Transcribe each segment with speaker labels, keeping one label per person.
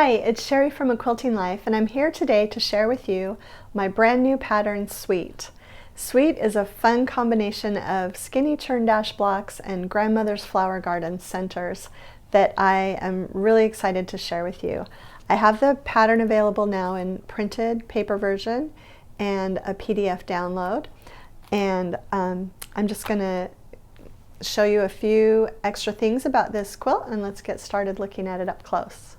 Speaker 1: Hi, it's Sherri from A Quilting Life, and I'm here today to share with you my brand new pattern, Sweet. Sweet is a fun combination of skinny churn dash blocks and grandmother's flower garden centers that I am really excited to share with you. I have the pattern available now in printed paper version and a PDF download, and I'm just going to show you a few extra things about this quilt, and let's get started looking at it up close.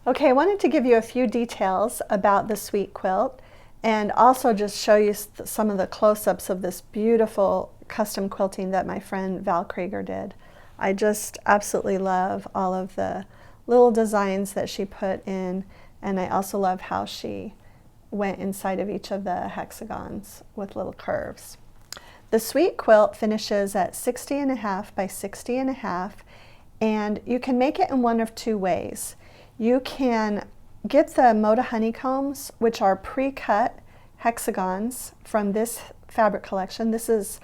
Speaker 1: Okay, I wanted to give you a few details about the Sweet quilt and also just show you some of the close-ups of this beautiful custom quilting that my friend Val Krieger did. I just absolutely love all of the little designs that she put in, and I also love how she went inside of each of the hexagons with little curves. The Sweet quilt finishes at 60.5 by 60.5, and you can make it in one of two ways. You can get the Moda honeycombs, which are pre-cut hexagons from this fabric collection. This is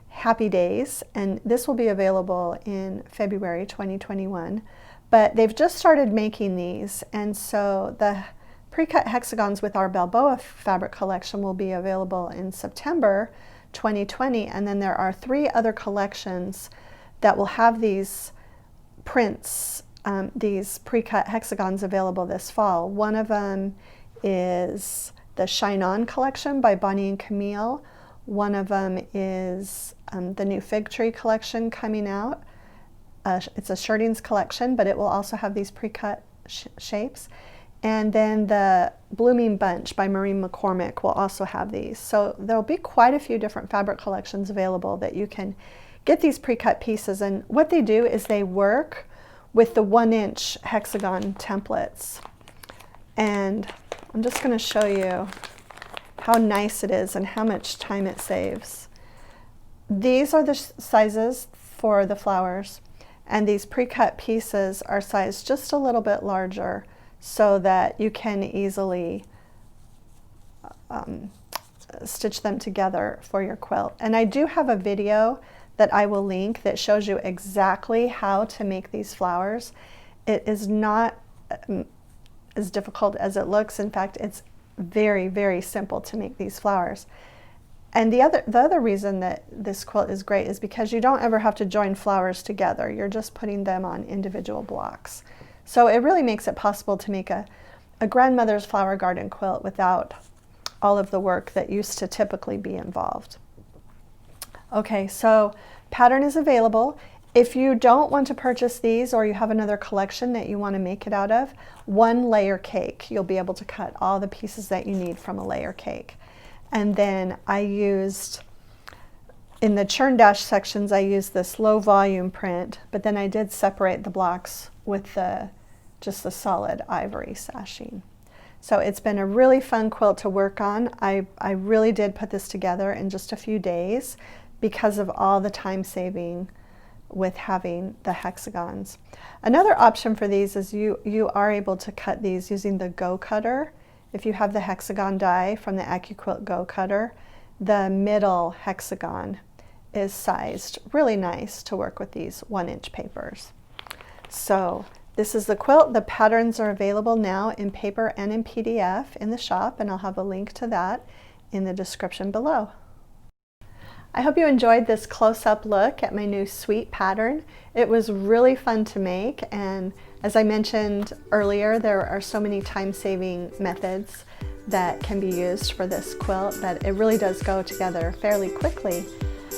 Speaker 1: Happy Days, and this will be available in February 2021. But they've just started making these, and so the pre-cut hexagons with our Balboa fabric collection will be available in September 2020, and then there are 3 other collections that will have these prints, these pre-cut hexagons available this fall. One of them is the Shine On collection by Bonnie and Camille. One of them is the new Fig Tree collection coming out. It's a shirtings collection, but it will also have these pre-cut shapes. And then the Blooming Bunch by Maureen McCormick will also have these. So there'll be quite a few different fabric collections available that you can get these pre-cut pieces. And what they do is they work with the 1-inch hexagon templates. And I'm just going to show you how nice it is and how much time it saves. These are the sizes for the flowers, and these pre-cut pieces are sized just a little bit larger so that you can easily stitch them together for your quilt. And I do have a video that I will link that shows you exactly how to make these flowers. It is not as difficult as it looks. In fact, it's very, very simple to make these flowers. And the other reason that this quilt is great is because you don't ever have to join flowers together. You're just putting them on individual blocks. So it really makes it possible to make a grandmother's flower garden quilt without all of the work that used to typically be involved. Okay, so pattern is available. If you don't want to purchase these, or you have another collection that you want to make it out of, 1 layer cake. You'll be able to cut all the pieces that you need from a layer cake. And then I used, in the churn dash sections, I used this low volume print, but then I did separate the blocks with just the solid ivory sashing. So it's been a really fun quilt to work on. I really did put this together in just a few days because of all the time saving with having the hexagons. Another option for these is you are able to cut these using the Go Cutter. If you have the hexagon die from the AccuQuilt Go Cutter, the middle hexagon is sized really nice to work with these 1-inch papers. So this is the quilt. The patterns are available now in paper and in PDF in the shop, and I'll have a link to that in the description below. I hope you enjoyed this close-up look at my new Sweet pattern. It was really fun to make, and as I mentioned earlier, there are so many time-saving methods that can be used for this quilt that it really does go together fairly quickly.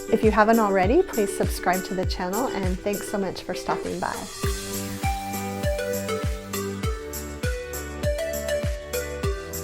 Speaker 1: If you haven't already, please subscribe to the channel, and thanks so much for stopping by.